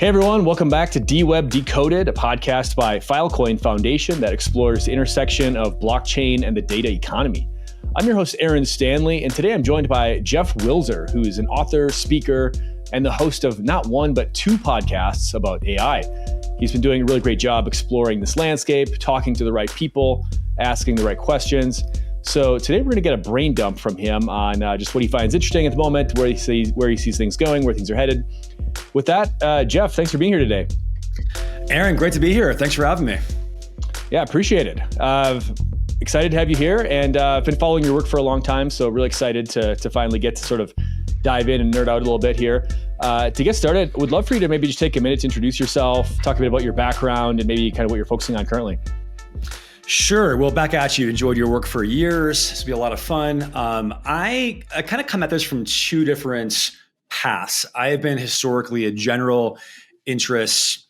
Hey everyone, welcome back to DWeb Decoded, a podcast by Filecoin Foundation that explores the intersection of blockchain and the data economy. I'm your host, Aaron Stanley, and today I'm joined by Jeff Wilser, who is an author, speaker, and the host of not one, but two podcasts about AI. He's been doing a really great job exploring this landscape, talking to the right people, asking the right questions. So today we're going to get a brain dump from him on just what he finds interesting at the moment, where he sees things going, where things are headed. With that, Jeff, thanks for being here today. Aaron, great to be here. Thanks for having me. Yeah, appreciate it. Excited to have you here, and I've been following your work for a long time, so really excited to finally get to sort of dive in and nerd out a little bit here. To get started, would love for you to maybe just take a minute to introduce yourself, talk a bit about your background, and maybe kind of what you're focusing on currently. Sure. Well, back at you. Enjoyed your work for years. It's been a lot of fun. I kind of come at this from two different paths. I have been historically a general interest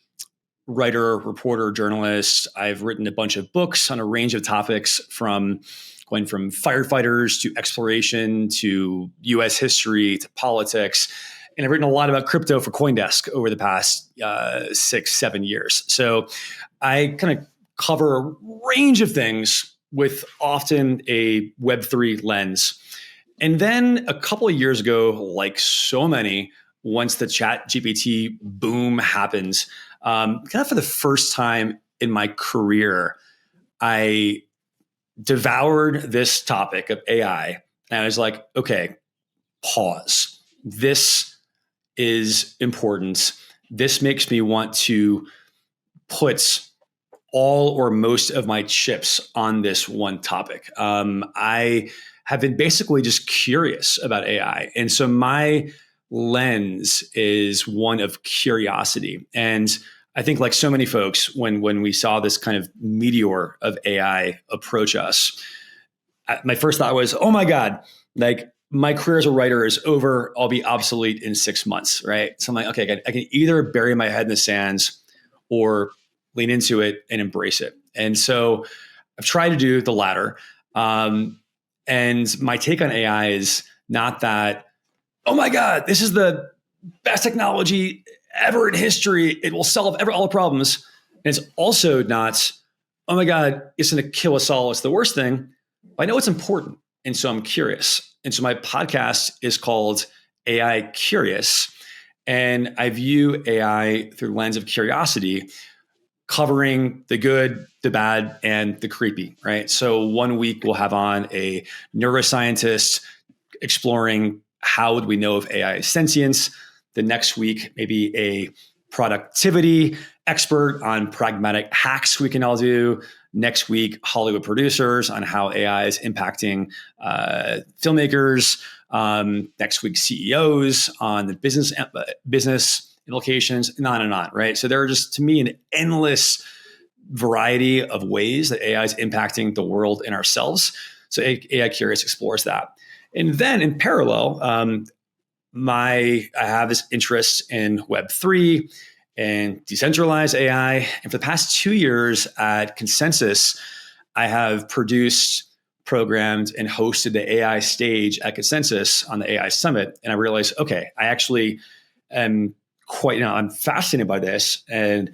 writer, reporter, journalist. I've written a bunch of books on a range of topics, from going from firefighters to exploration to U.S. history to politics. And I've written a lot about crypto for CoinDesk over the past 6-7 years. So I kind of cover a range of things with often a Web3 lens. And then a couple of years ago, like so many, once the ChatGPT boom happens, kind of for the first time in my career, I devoured this topic of AI. And I was like, okay, pause. This is important. This makes me want to put all or most of my chips on this one topic. I have been basically just curious about AI. And so my lens is one of curiosity. And I think, like so many folks, when we saw this kind of meteor of AI approach us, my first thought was, oh my God, like my career as a writer is over. I'll be obsolete in 6 months, right? So I'm like, okay, I can either bury my head in the sands or lean into it and embrace it. And so I've tried to do the latter. And my take on AI is not that, oh my God, this is the best technology ever in history. It will solve all the problems. And it's also not, oh my God, it's going to kill us all. It's the worst thing. But I know it's important. And so I'm curious. And so my podcast is called AI Curious. And I view AI through the lens of curiosity, covering the good, the bad, and the creepy, right? So one week we'll have on a neuroscientist exploring how would we know if AI is sentience. The next week, maybe a productivity expert on pragmatic hacks we can all do. Next week, Hollywood producers on how AI is impacting filmmakers. Next week, CEOs on the business implications, and on, right? So there are just, to me, an endless variety of ways that AI is impacting the world and ourselves. So AI Curious explores that. And then in parallel, I have this interest in Web3 and decentralized AI. And for the past 2 years at Consensus, I have produced, programmed, and hosted the AI stage at Consensus on the AI Summit. And I realized, okay, I actually am I'm fascinated by this and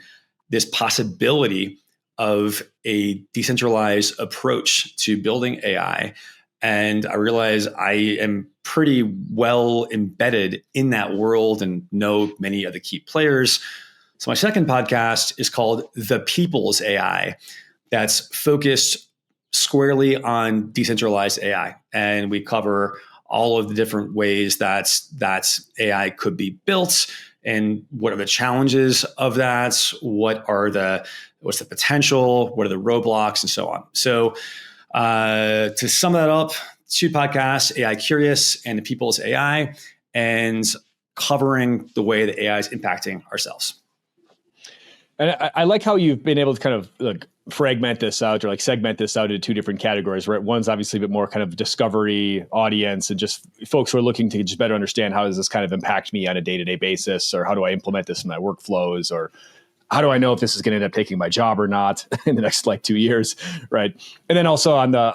this possibility of a decentralized approach to building AI. And I realize I am pretty well embedded in that world and know many of the key players. So my second podcast is called The People's AI. That's focused squarely on decentralized AI. And we cover all of the different ways that AI could be built, and what are the challenges of that? What's the potential? What are the roadblocks, and so on? So to sum that up, 2 podcasts, AI Curious and The People's AI, and covering the way that AI is impacting ourselves. And I like how you've been able to kind of like fragment this out, or like segment this out into 2 different categories, right? One's obviously a bit more kind of discovery audience and just folks who are looking to just better understand how does this kind of impact me on a day-to-day basis, or how do I implement this in my workflows, or how do I know if this is going to end up taking my job or not in the next 2 years, right? And then also on the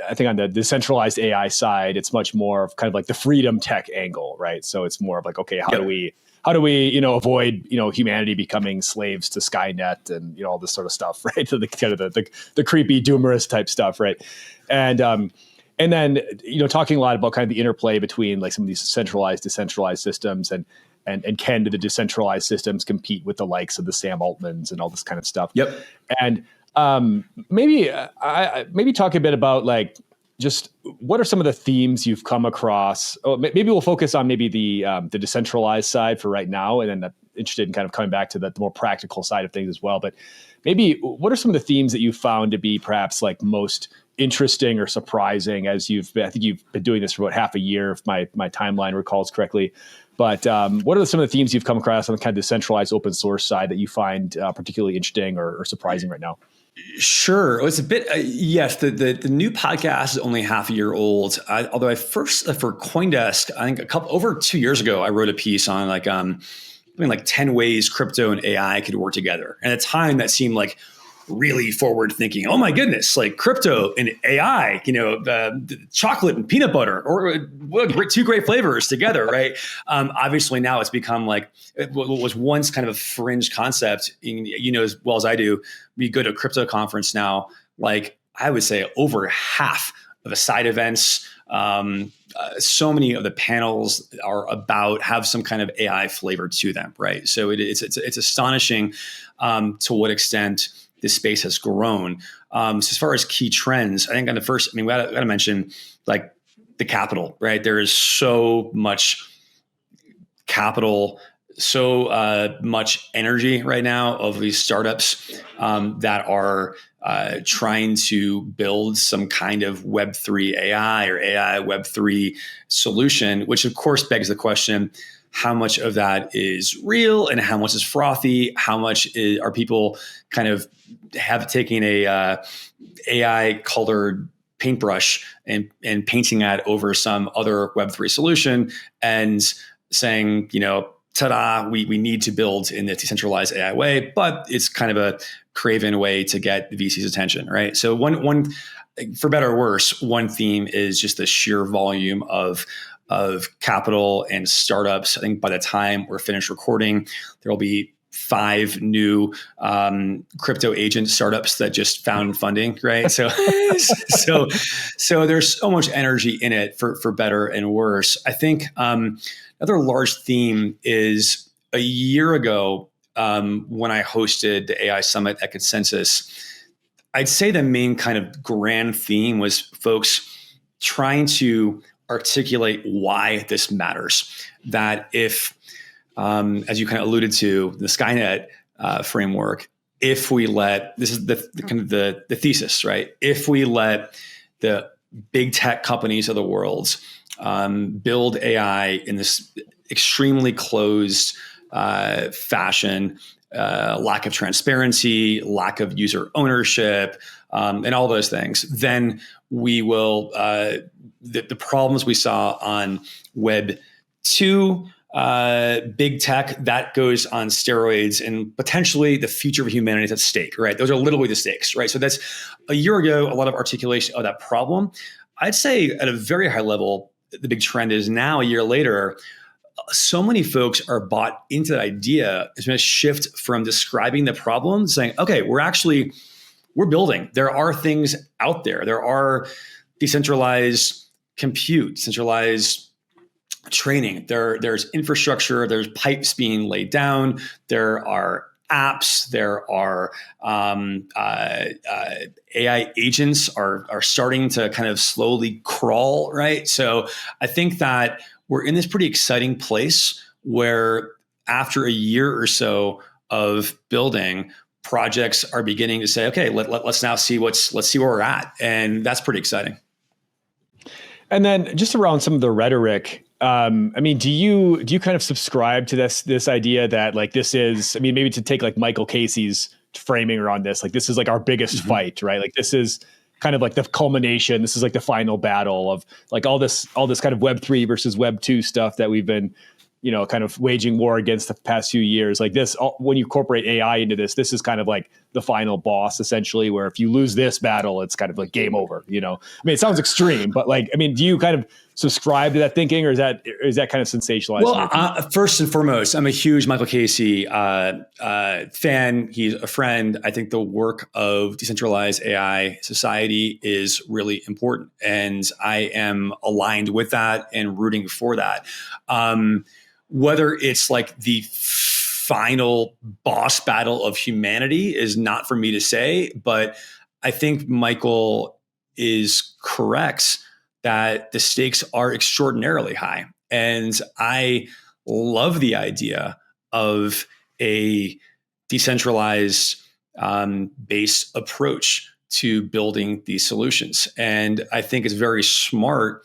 I think on the decentralized AI side, it's much more of kind of like the freedom tech angle, right? So it's more of like, okay, how do we how do we, avoid, humanity becoming slaves to Skynet and, all this sort of stuff, right? So the kind of the creepy doomerist type stuff, right? And then, talking a lot about kind of the interplay between like some of these centralized, decentralized systems and can the decentralized systems compete with the likes of the Sam Altmans and all this kind of stuff. Yep. And maybe talk a bit about like, just what are some of the themes you've come across? Oh, maybe we'll focus on maybe the decentralized side for right now. And then I'm interested in kind of coming back to the more practical side of things as well. But maybe what are some of the themes that you found to be perhaps like most interesting or surprising as I think you've been doing this for about half a year, if my timeline recalls correctly. But what are some of the themes you've come across on the kind of decentralized open source side that you find particularly interesting or surprising right now? Sure. It's a bit, yes, the new podcast is only half a year old. Although I first, for CoinDesk, I think over 2 years ago, I wrote a piece on like 10 ways crypto and AI could work together. And at the time that seemed like really forward thinking. Oh my goodness, like crypto and AI, chocolate and peanut butter, or two great flavors together, right? Obviously now it's become like what was once kind of a fringe concept. As well as I do, we go to a crypto conference now, like I would say over half of the side events, so many of the panels have some kind of AI flavor to them, right? So it's astonishing to what extent this space has grown. So as far as key trends, I think on the first, we got to mention like the capital, right? There is so much capital, so much energy right now of these startups that are trying to build some kind of Web3 AI or AI Web3 solution, which of course begs the question, how much of that is real and how much is frothy? How much are people kind of taking a AI colored paintbrush and painting that over some other Web3 solution and saying, ta-da, we need to build in the decentralized AI way, but it's kind of a craven way to get the VC's attention, right? So one, for better or worse, one theme is just the sheer volume of capital and startups. I think by the time we're finished recording, there will be 5 new crypto agent startups that just found funding, right? So there's so much energy in it for better and worse. I think another large theme is a year ago when I hosted the AI Summit at Consensus, I'd say the main kind of grand theme was folks trying to articulate why this matters. That if, as you kind of alluded to, the Skynet framework, if we let, this is the kind of the thesis, right? If we let the big tech companies of the world build AI in this extremely closed fashion, lack of transparency, lack of user ownership, and all those things, then we will, the problems we saw on Web 2, big tech, that goes on steroids, and potentially the future of humanity is at stake, right? Those are literally the stakes, right? So that's a year ago, a lot of articulation of that problem. I'd say at a very high level, the big trend is now a year later, so many folks are bought into that idea. It's been a shift from describing the problem, saying, okay, we're building. There are things out there. There are decentralized compute, centralized training. There's infrastructure. There's pipes being laid down. There are apps. There are AI agents are starting to kind of slowly crawl, right? So I think that we're in this pretty exciting place where after a year or so of building, projects are beginning to say, okay, let's now see let's see where we're at. And that's pretty exciting. And then just around some of the rhetoric, do you kind of subscribe to this idea that like this is, maybe to take like Michael Casey's framing around this, like this is like our biggest fight, right? Like this is kind of like the culmination. This is like the final battle of like all this kind of Web3 versus Web 2 stuff that we've been, kind of waging war against the past few years. Like this, when you incorporate AI into this is kind of like the final boss, essentially, where if you lose this battle, it's kind of like game over, you know? I mean, it sounds extreme, but like, I mean, do you kind of subscribe to that thinking, or is that kind of sensationalized? Well, first and foremost, I'm a huge Michael Casey fan. He's a friend. I think the work of Decentralized AI Society is really important, and I am aligned with that and rooting for that. Whether it's like the final boss battle of humanity is not for me to say, but I think Michael is correct that the stakes are extraordinarily high. And I love the idea of a decentralized based approach to building these solutions. And I think it's very smart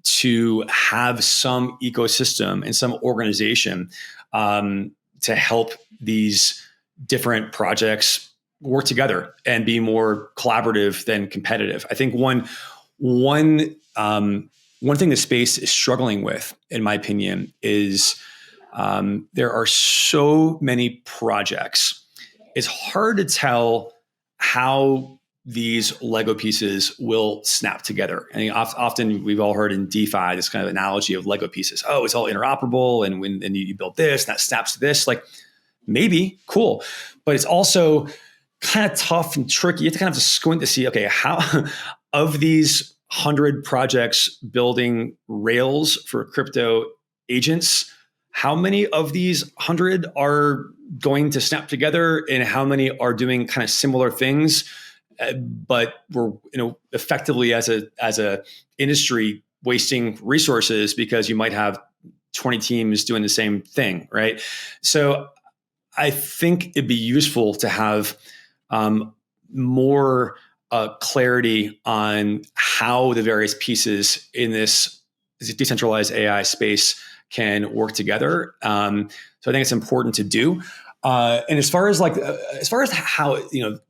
to have some ecosystem and some organization to help these different projects work together and be more collaborative than competitive. I think one thing the space is struggling with, in my opinion, is there are so many projects. It's hard to tell how these Lego pieces will snap together. I mean, often we've all heard in DeFi this kind of analogy of Lego pieces. Oh, it's all interoperable, and when you build this, that snaps to this. Like, maybe cool, but it's also kind of tough and tricky. You have to kind of squint to see, okay, how of these 100 projects building rails for crypto agents, how many of these 100 are going to snap together, and how many are doing kind of similar things? But we're, effectively as a industry wasting resources because you might have 20 teams doing the same thing, right? So I think it'd be useful to have more clarity on how the various pieces in this decentralized AI space can work together. So I think it's important to do. And as far as how,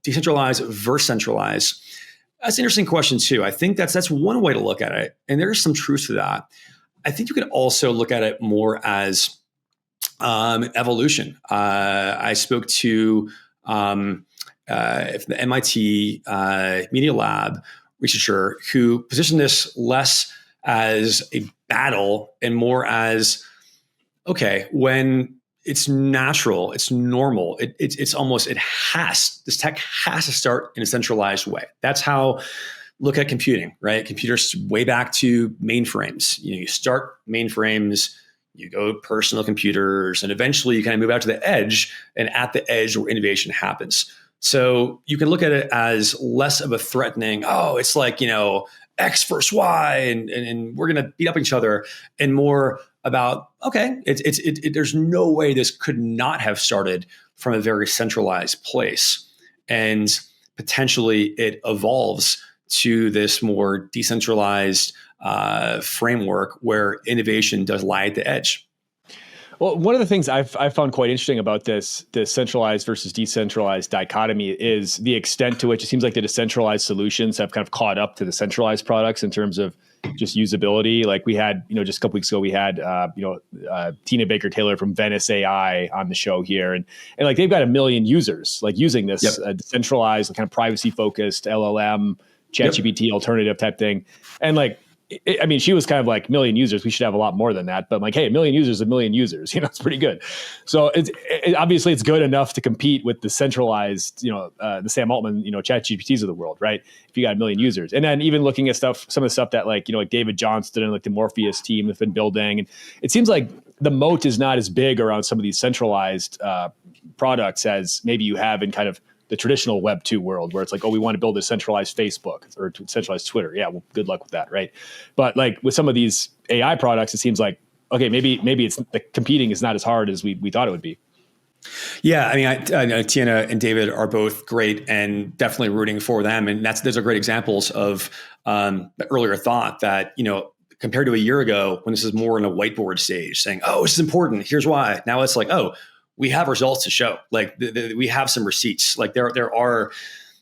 decentralized versus centralized, that's an interesting question too. I think that's one way to look at it. And there's some truth to that. I think you can also look at it more as evolution. I spoke to the MIT Media Lab researcher who positioned this less as a battle and more as, okay, when it's natural, it's normal, it's almost, this tech has to start in a centralized way. That's how, look at computing, right? Computers way back to mainframes. You start mainframes, you go personal computers, and eventually you kind of move out to the edge, and at the edge where innovation happens. So you can look at it as less of a threatening, oh, it's like, X versus Y, and we're going to beat up each other, and more about, okay, there's no way this could not have started from a very centralized place. And potentially it evolves to this more decentralized framework where innovation does lie at the edge. Well, one of the things I've found quite interesting about this centralized versus decentralized dichotomy is the extent to which it seems like the decentralized solutions have kind of caught up to the centralized products in terms of just usability. Like we had, just a couple weeks ago, we had, Tina Baker Taylor from Venice AI on the show here, and like they've got 1 million users like using this decentralized, kind of privacy focused LLM ChatGPT alternative type thing, and like. She was kind of like 1 million users. We should have a lot more than that. But I'm like, hey, 1 million users, 1 million users. It's pretty good. So obviously it's good enough to compete with the centralized, the Sam Altman, ChatGPTs of the world, right? If you got 1 million users, and then even looking at some of the stuff that like David Johnston and like the Morpheus team have been building, and it seems like the moat is not as big around some of these centralized products as maybe you have in kind of the traditional Web 2 world, where it's like, oh, we want to build a centralized Facebook or centralized Twitter. Yeah, well, good luck with that, right? But like with some of these AI products, it seems like, okay, maybe it's the competing is not as hard as we thought it would be. Yeah, I know Tina and David are both great, and definitely rooting for them. And those are great examples of the earlier thought that compared to a year ago when this is more in a whiteboard stage, saying, oh, this is important. Here's why. Now it's like, oh, we have results to show. Like we have some receipts. Like there are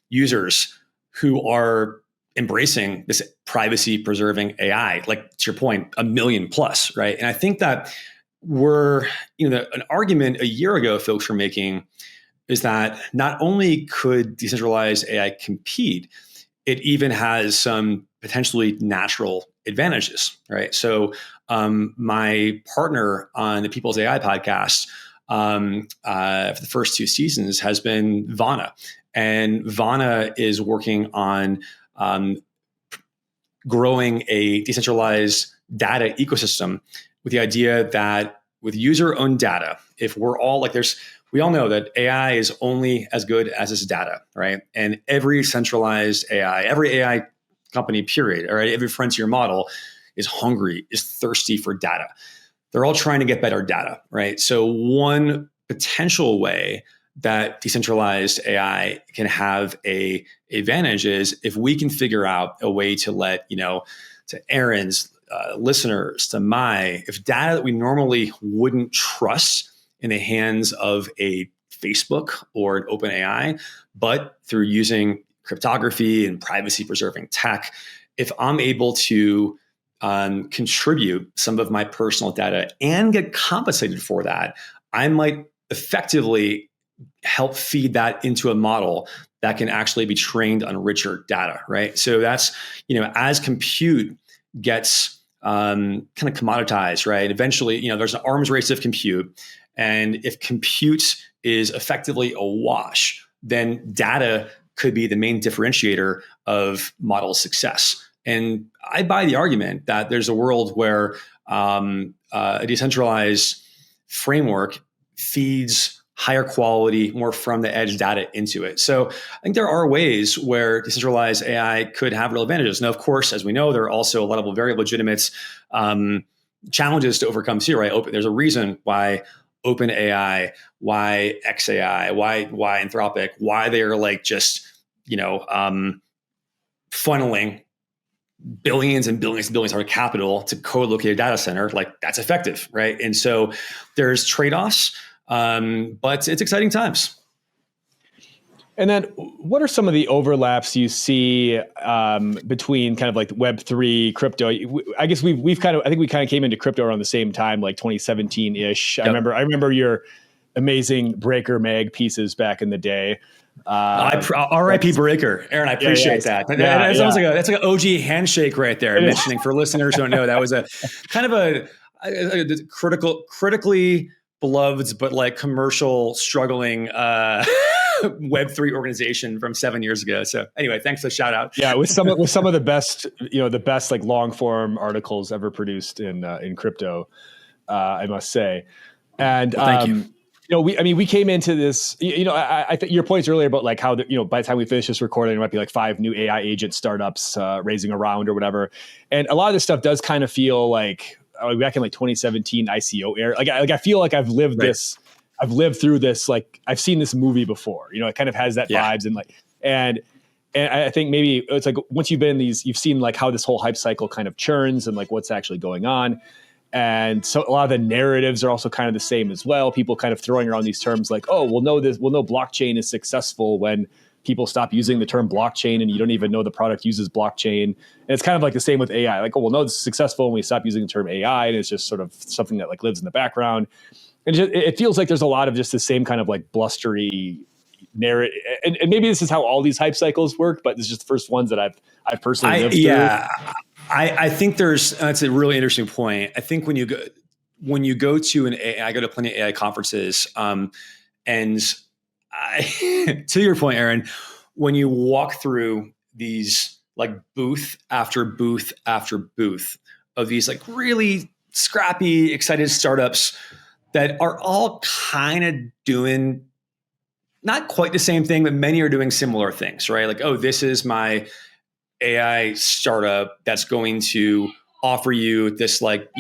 users who are embracing this privacy preserving AI. Like to your point, 1 million plus, right? And I think that an argument a year ago folks were making is that not only could decentralized AI compete, it even has some potentially natural advantages, right? So my partner on the People's AI podcast for the first 2 seasons has been Vana. And Vana is working on growing a decentralized data ecosystem with the idea that with user-owned data, if we're all like we all know that AI is only as good as its data, right? And every centralized AI, every AI company, period, or every frontier model is hungry, is thirsty for data. They're all trying to get better data, right? So one potential way that decentralized AI can have a advantage is if we can figure out a way to let, to Aaron's listeners, to if data that we normally wouldn't trust in the hands of a Facebook or an OpenAI, but through using cryptography and privacy preserving tech, if I'm able to contribute some of my personal data and get compensated for that, I might effectively help feed that into a model that can actually be trained on richer data, right? So that's, as compute gets kind of commoditized, right? Eventually, there's an arms race of compute. And if compute is effectively a wash, then data could be the main differentiator of model success. And I buy the argument that there's a world where a decentralized framework feeds higher quality, more from the edge data into it. So I think there are ways where decentralized AI could have real advantages. Now, of course, as we know, there are also a lot of very legitimate challenges to overcome too, right? There's a reason why OpenAI, why XAI, why Anthropic, why they're like just, funneling billions and billions and billions of capital to co-locate a data center, like that's effective, right? And so there's trade-offs, but it's exciting times. And then what are some of the overlaps you see between kind of like Web3, crypto? I guess I think we kind of came into crypto around the same time, like 2017-ish. Yep. I remember your amazing Breaker Mag pieces back in the day. R.I.P. Breaker, Aaron. I appreciate that. That's like an OG handshake right there. Mentioning for listeners who don't know, that was a kind of a critically beloved but like commercial struggling Web3 organization from 7 years ago. So anyway, thanks for the shout out. Yeah, with some of the best, the best like long form articles ever produced in crypto, I must say. And thank you. We came into this, I think your points earlier about like how, by the time we finish this recording, there might be like 5 new AI agent startups raising a round or whatever. And a lot of this stuff does kind of feel like back in like 2017 ICO era. Like I feel like I've lived this, I've lived through this, like I've seen this movie before, it kind of has that vibes and I think maybe it's like, once you've been in these, you've seen like how this whole hype cycle kind of churns and like what's actually going on. And so a lot of the narratives are also kind of the same as well. People kind of throwing around these terms like, oh, we'll know blockchain is successful when people stop using the term blockchain and you don't even know the product uses blockchain. And it's kind of like the same with AI. Like, oh, we'll know this is successful when we stop using the term AI, and it's just sort of something that like lives in the background. And it feels like there's a lot of just the same kind of like blustery narrative. And maybe this is how all these hype cycles work, but it's just the first ones that I've personally lived through. I think that's a really interesting point. I think when you go to I go to plenty of AI conferences, and to your point, Aaron, when you walk through these like booth after booth after booth of these like really scrappy, excited startups that are all kind of doing not quite the same thing, but many are doing similar things, right? Like, oh, this is my AI startup that's going to offer you this like,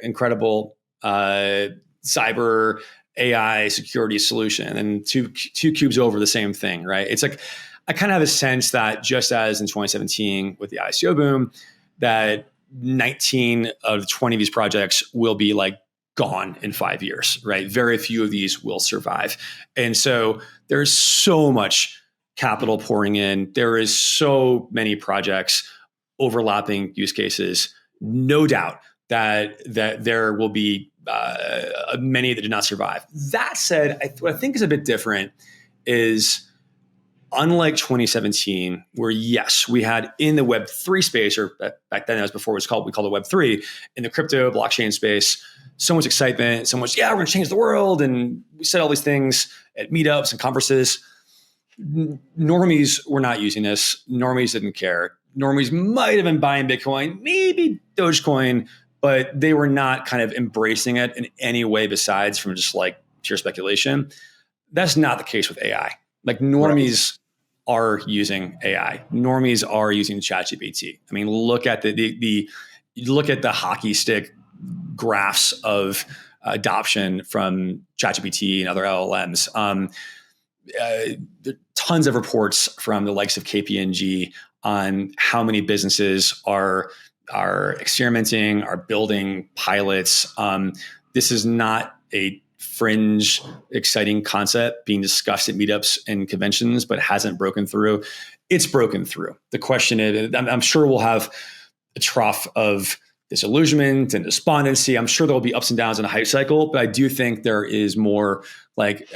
incredible cyber AI security solution, and two cubes over the same thing, right? It's like, I kind of have a sense that just as in 2017 with the ICO boom, that 19 of 20 of these projects will be like gone in 5 years, right? Very few of these will survive. And so there's so much capital pouring in. There is so many projects, overlapping use cases. No doubt that there will be many that did not survive. That said, what I think is a bit different is, unlike 2017, where yes, we had in the Web3 space, or back then as before it was called, we called it Web3, in the crypto blockchain space, so much excitement, so much, yeah, we're going to change the world. And we said all these things at meetups and conferences. Normies were not using this. Normies didn't care. Normies might have been buying Bitcoin, maybe Dogecoin, but they were not kind of embracing it in any way besides from just like pure speculation. That's not the case with AI. Like normies are using AI. Normies are using ChatGPT. I mean, look at look at the hockey stick graphs of adoption from ChatGPT and other LLMs. Tons of reports from the likes of KPMG on how many businesses are experimenting, are building pilots. This is not a fringe, exciting concept being discussed at meetups and conventions, but hasn't broken through. It's broken through. The question is, I'm sure we'll have a trough of disillusionment and despondency. I'm sure there'll be ups and downs in a hype cycle, but I do think there is more like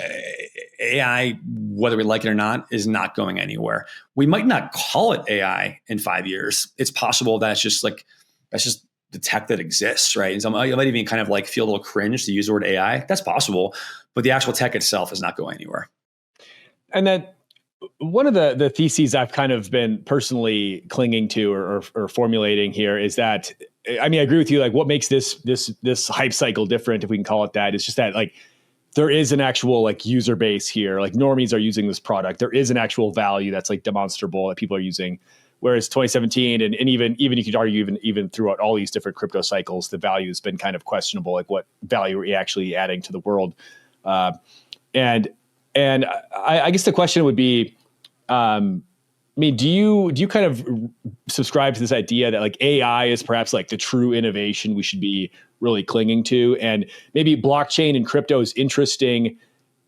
AI, whether we like it or not, is not going anywhere. We might not call it AI in 5 years. It's possible that's just the tech that exists, right? And so I might even kind of like feel a little cringe to use the word AI. That's possible, but the actual tech itself is not going anywhere. And then one of the theses I've kind of been personally clinging to or formulating here is that, I mean, I agree with you. Like, what makes this hype cycle different, if we can call it that, is just that like there is an actual like user base here. Like normies are using this product. There is an actual value that's like demonstrable that people are using. Whereas 2017 and even you could argue even throughout all these different crypto cycles, the value has been kind of questionable. Like, what value are you actually adding to the world? And I guess the question would be, I mean, do you kind of subscribe to this idea that like AI is perhaps like the true innovation we should be really clinging to, and maybe blockchain and crypto is interesting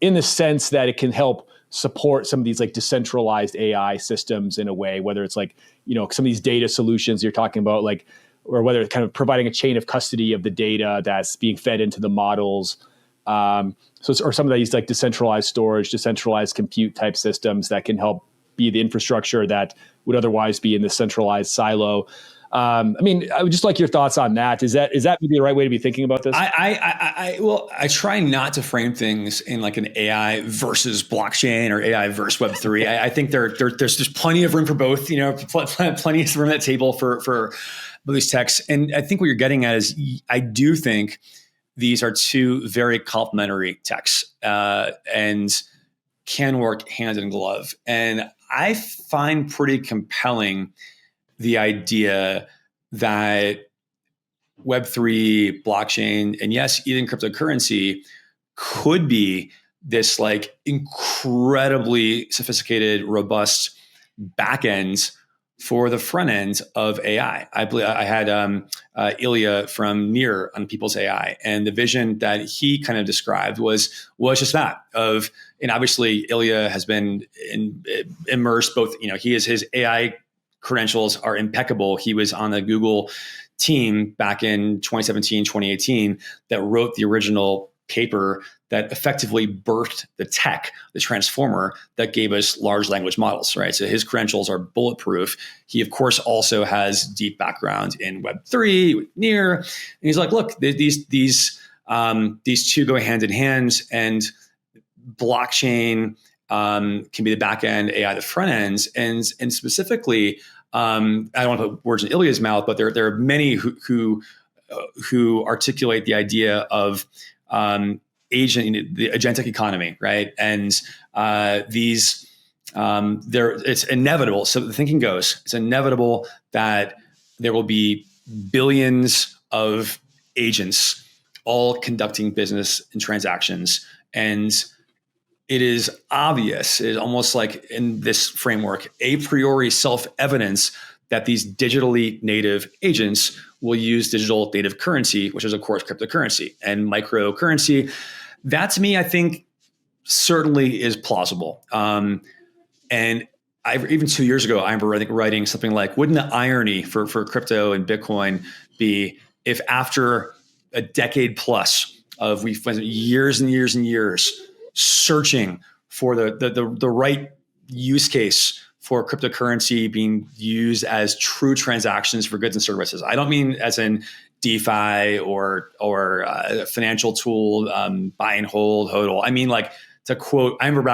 in the sense that it can help support some of these like decentralized AI systems in a way, whether it's like, you know, some of these data solutions you're talking about, like, or whether it's kind of providing a chain of custody of the data that's being fed into the models. Or some of these like decentralized storage, decentralized compute type systems that can help be the infrastructure that would otherwise be in the centralized silo. I mean, I would just like your thoughts on that. Is that maybe the right way to be thinking about this? I try not to frame things in like an AI versus blockchain or AI versus Web3. I think there's just plenty of room for both. You know, plenty of room at the table for these techs. And I think what you're getting at is, I do think these are two very complementary techs and can work hand in glove. And I find pretty compelling the idea that Web3, blockchain, and yes, even cryptocurrency could be this like incredibly sophisticated, robust backend for the front end of AI. I believe I had Ilya from Near on People's AI, and the vision that he kind of described was just that of, and obviously Ilya has been immersed both, you know, his AI credentials are impeccable. He was on the Google team back in 2017, 2018 that wrote the original paper that effectively birthed the tech, the transformer that gave us large language models, right? So his credentials are bulletproof. He, of course, also has deep background in Web3, with Near. And he's like, look, these two go hand in hand, and blockchain can be the back end, AI the front ends, and specifically, I don't want to put words in Ilya's mouth, but there are many who articulate the idea of the agentic economy, right? And it's inevitable. So the thinking goes, it's inevitable that there will be billions of agents all conducting business and transactions. And it is obvious, it is almost like in this framework, a priori self-evidence that these digitally native agents will use digital native currency, which is, of course, cryptocurrency and microcurrency. That, to me, I think certainly is plausible. And even 2 years ago, I remember writing something like, wouldn't the irony for crypto and Bitcoin be if after a decade plus of we've spent years and years and years searching for the right use case for cryptocurrency being used as true transactions for goods and services. I don't mean as in DeFi or a financial tool, buy and hold, hodl. I mean, like, to quote, I remember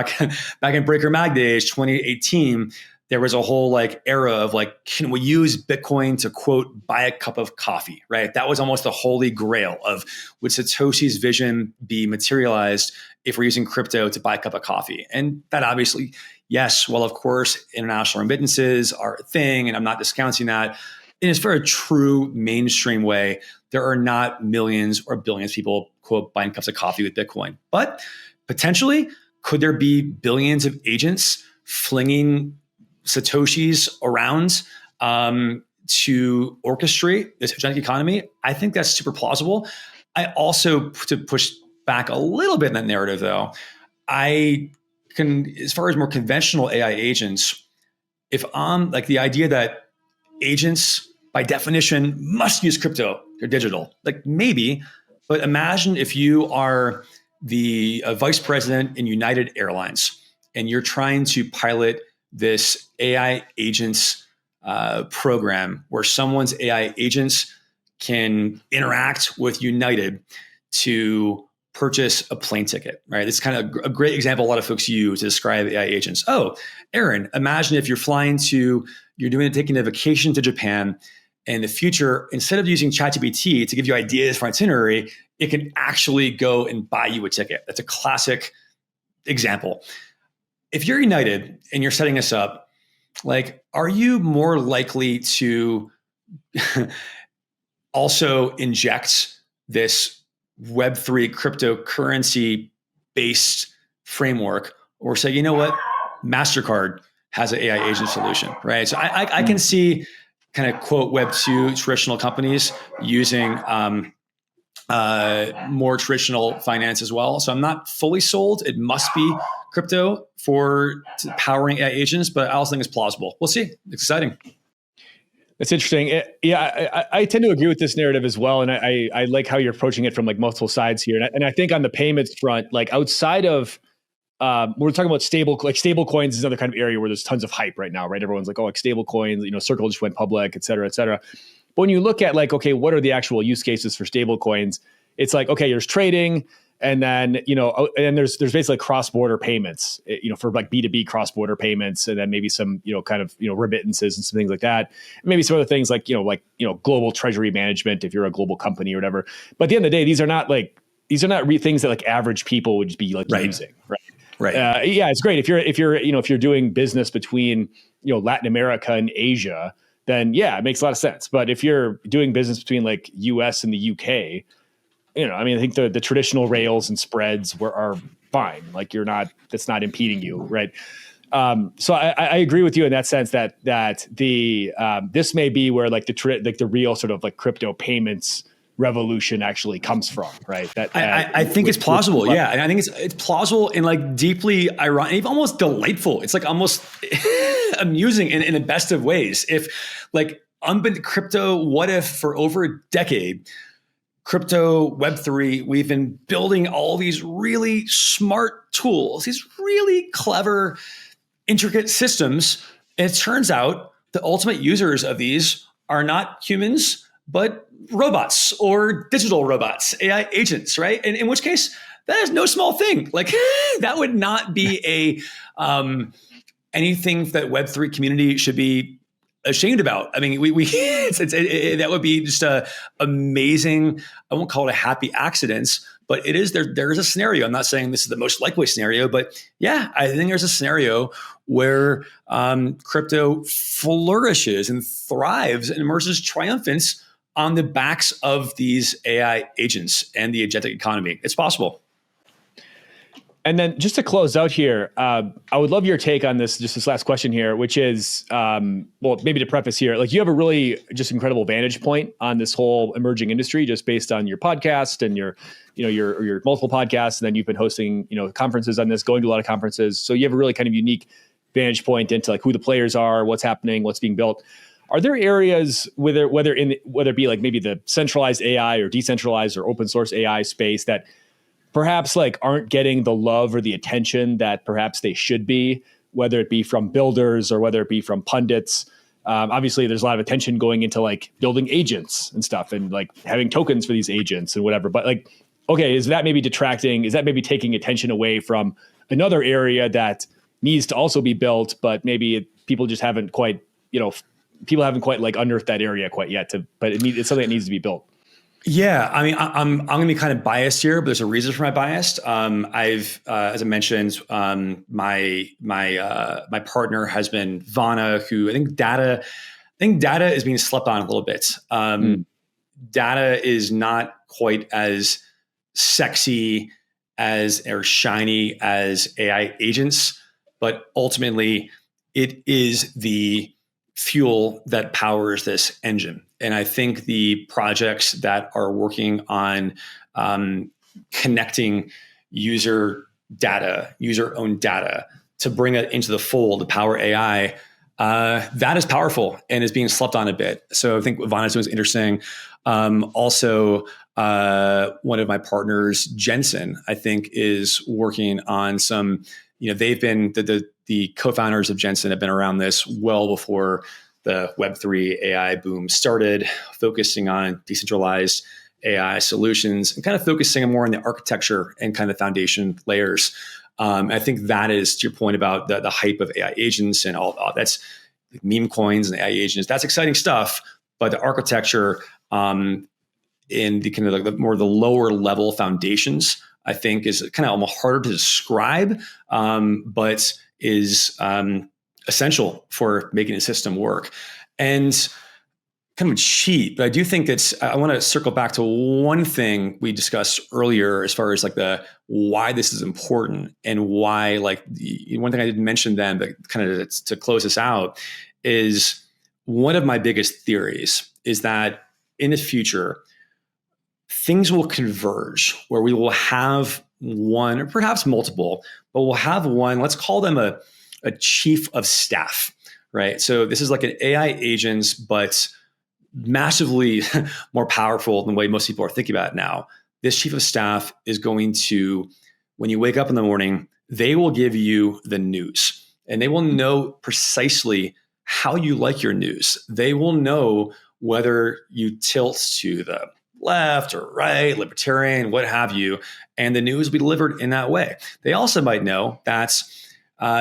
back in Breaker Mag days, 2018, there was a whole like era of like, can we use Bitcoin to quote, buy a cup of coffee, right? That was almost the holy grail of, would Satoshi's vision be materialized if we're using crypto to buy a cup of coffee? And that obviously, yes, well, of course, international remittances are a thing, and I'm not discounting that. In as for a true mainstream way, there are not millions or billions of people, quote, buying cups of coffee with Bitcoin. But potentially, could there be billions of agents flinging Satoshis around to orchestrate this agentic economy? I think that's super plausible. I also, to push back a little bit in that narrative though, I can, as far as more conventional AI agents, if I'm like the idea that agents by definition must use crypto, they're digital, like maybe, but imagine if you are the vice president in United Airlines and you're trying to pilot this AI agents program where someone's AI agents can interact with United to purchase a plane ticket, right? It's kind of a great example a lot of folks use to describe AI agents. Oh, Aaron, imagine if you're taking a vacation to Japan, and in the future, instead of using ChatGPT to give you ideas for itinerary, it can actually go and buy you a ticket. That's a classic example. If you're United and you're setting us up, like, are you more likely to also inject this Web3 cryptocurrency based framework, or say, you know what, MasterCard has an AI agent solution, right? So I can see kind of quote Web2 traditional companies using more traditional finance as well. So I'm not fully sold. It must be crypto for powering AI agents, but I also think it's plausible. We'll see. It's exciting. That's interesting. I tend to agree with this narrative as well. And I like how you're approaching it from like multiple sides here. And I think on the payments front, like outside of, we're talking about stable coins is another kind of area where there's tons of hype right now, right? Everyone's like, oh, like stable coins, Circle just went public, et cetera, et cetera. But when you look at like, okay, what are the actual use cases for stable coins? It's like, okay, there's trading, and then, and there's basically cross-border payments, for like B2B cross-border payments, and then maybe some, kind of, remittances and some things like that. And maybe some other things like, global treasury management if you're a global company or whatever. But at the end of the day, these are not things that like average people would be like using, right? Right. Yeah, it's great if you're doing business between, Latin America and Asia, then yeah, it makes a lot of sense. But if you're doing business between like US and the UK, I think the traditional rails and spreads are fine. Like that's not impeding you, right? So I agree with you in that sense that the this may be where like the real sort of like crypto payments revolution actually comes from, right? I think it's plausible, yeah, and I think it's plausible and like deeply ironic, even almost delightful. It's like almost amusing in the best of ways. If like crypto, what if for over a decade, crypto Web3, we've been building all these really smart tools, these really clever, intricate systems, and it turns out the ultimate users of these are not humans, but robots or digital robots, AI agents, right? And in which case, that is no small thing. Like that would not be anything that Web3 community should be ashamed about. I mean, that would be just a amazing, I won't call it a happy accidents, but it is, there is a scenario. I'm not saying this is the most likely scenario, but yeah, I think there's a scenario where crypto flourishes and thrives and emerges triumphant on the backs of these AI agents and the agentic economy. It's possible. And then just to close out here, I would love your take on this last question here, which is, maybe to preface here, like you have a really just incredible vantage point on this whole emerging industry, just based on your podcast and your multiple podcasts. And then you've been hosting, conferences on this, going to a lot of conferences. So you have a really kind of unique vantage point into like who the players are, what's happening, what's being built. Are there areas whether it be like maybe the centralized AI or decentralized or open source AI space that perhaps like aren't getting the love or the attention that perhaps they should be, whether it be from builders or whether it be from pundits? Obviously, there's a lot of attention going into like building agents and stuff and like having tokens for these agents and whatever. But like, okay, is that maybe detracting? Is that maybe taking attention away from another area that needs to also be built, but maybe people just haven't quite, people haven't quite like unearthed that area quite yet. But it's something that needs to be built. Yeah, I mean, I'm going to be kind of biased here, but there's a reason for my bias. I've, as I mentioned, my partner has been Vana, who I think data is being slept on a little bit. Data is not quite as sexy or shiny as AI agents, but ultimately it is the fuel that powers this engine. And I think the projects that are working on connecting user-owned data to bring it into the fold to power AI, that is powerful and is being slept on a bit. So I think what Vana's doing is interesting. Also, one of my partners, Jensen, I think is working on some, they've been, the co-founders of Jensen have been around this well before the Web3 AI boom started, focusing on decentralized AI solutions and kind of focusing more on the architecture and kind of foundation layers. I think that is, to your point about the hype of AI agents and all that's like meme coins and AI agents. That's exciting stuff, but the architecture in the kind of like the more the lower level foundations, I think is kind of almost harder to describe, but is essential for making a system work. And kind of cheat, but I do think I want to circle back to one thing we discussed earlier as far as like the why this is important and why, like one thing I didn't mention then, but kind of to close this out, is one of my biggest theories is that in the future, things will converge where we will have one or perhaps multiple, but we'll have one, let's call them a chief of staff, right? So this is like an AI agents, but massively more powerful than the way most people are thinking about it now. This chief of staff is going to, when you wake up in the morning, they will give you the news and they will know precisely how you like your news. They will know whether you tilt to the left or right, libertarian, what have you, and the news will be delivered in that way. They also might know that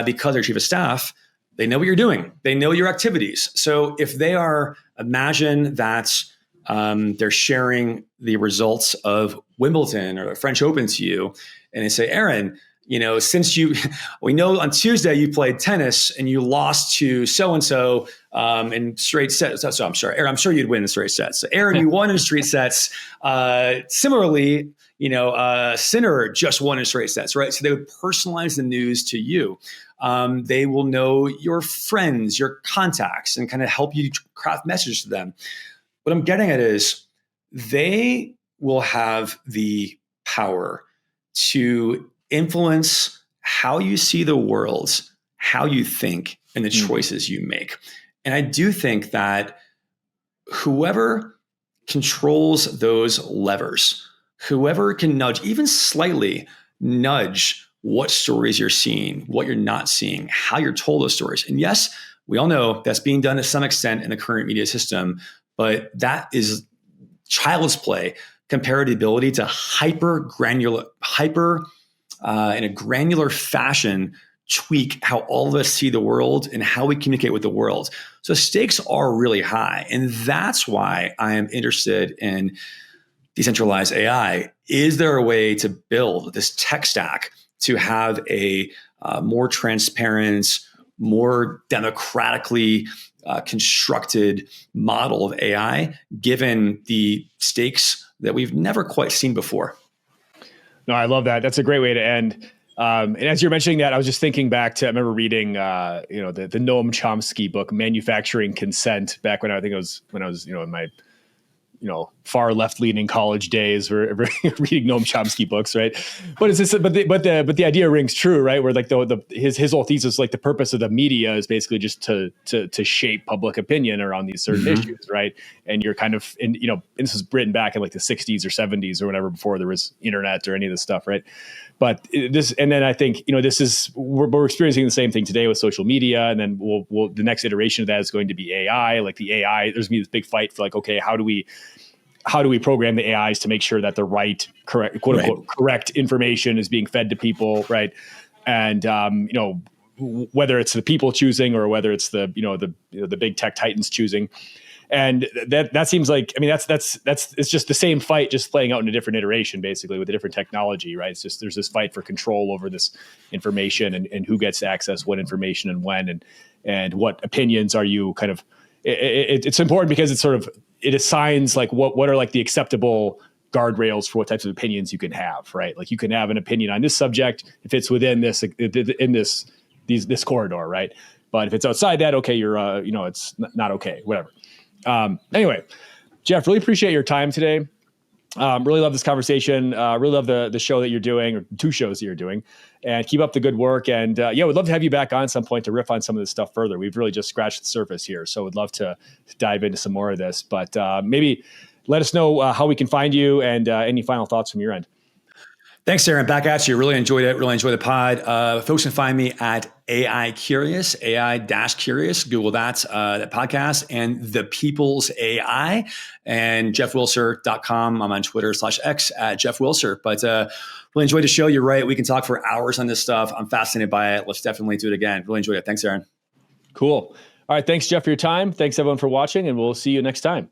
because they're chief of staff, they know what you're doing. They know your activities. So if they are, imagine that they're sharing the results of Wimbledon or the French Open to you, and they say, Aaron, since we know on Tuesday you played tennis and you lost to so-and-so in straight sets. So I'm sorry, Aaron, I'm sure you'd win in straight sets. So Aaron, you won in straight sets. Similarly, Sinner just won in straight sets, right? So they would personalize the news to you. They will know your friends, your contacts, and kind of help you craft messages to them. What I'm getting at is they will have the power to influence how you see the world, how you think, and the choices you make. And I do think that whoever controls those levers, whoever can nudge, even slightly nudge what stories you're seeing, what you're not seeing, how you're told those stories. And yes, we all know that's being done to some extent in the current media system, but that is child's play compared to the ability to in a granular fashion, tweak how all of us see the world and how we communicate with the world. So stakes are really high. And that's why I am interested in decentralized AI. Is there a way to build this tech stack to have a more transparent, more democratically constructed model of AI, given the stakes that we've never quite seen before? No, I love that. That's a great way to end. And as you're mentioning that, I was just thinking back to, I remember reading, the Noam Chomsky book, Manufacturing Consent, back when I was, in my, far left-leaning college days where reading Noam Chomsky books, right? But it's just, but the idea rings true, right? Where like his whole thesis, like the purpose of the media is basically just to shape public opinion around these certain issues, right? And you're kind of, and this was written back in like the 60s or 70s or whatever, before there was internet or any of this stuff, right? But this, and then I think we're experiencing the same thing today with social media, and then the next iteration of that is going to be AI. Like the AI, there's gonna be this big fight for like, okay, how do we program the AIs to make sure that the correct, quote unquote, correct information is being fed to people, right? And whether it's the people choosing or whether it's the big tech titans choosing. And that seems like, it's just the same fight, just playing out in a different iteration, basically, with a different technology, right? It's just, there's this fight for control over this information and who gets to access what information and when, and what opinions are you kind of, it's important because it's sort of, it assigns like what are like the acceptable guardrails for what types of opinions you can have, right? Like you can have an opinion on this subject if it's within this corridor, right? But if it's outside that, okay, you're it's not okay, whatever. Anyway, Jeff, really appreciate your time today. Really love this conversation. Really love the show that you're doing, or two shows that you're doing, and keep up the good work. And we'd love to have you back on some point to riff on some of this stuff further. We've really just scratched the surface here, so we'd love to dive into some more of this. But maybe let us know how we can find you, and any final thoughts from your end. Thanks, Aaron. Back at you. Really enjoyed it. Really enjoyed the pod. Folks can find me at AI Curious, AI-Curious. Google that podcast, and The People's AI, and jeffwilser.com. I'm on Twitter /X at Jeff Wilser. But really enjoyed the show. You're right. We can talk for hours on this stuff. I'm fascinated by it. Let's definitely do it again. Really enjoyed it. Thanks, Aaron. Cool. All right. Thanks, Jeff, for your time. Thanks, everyone, for watching, and we'll see you next time.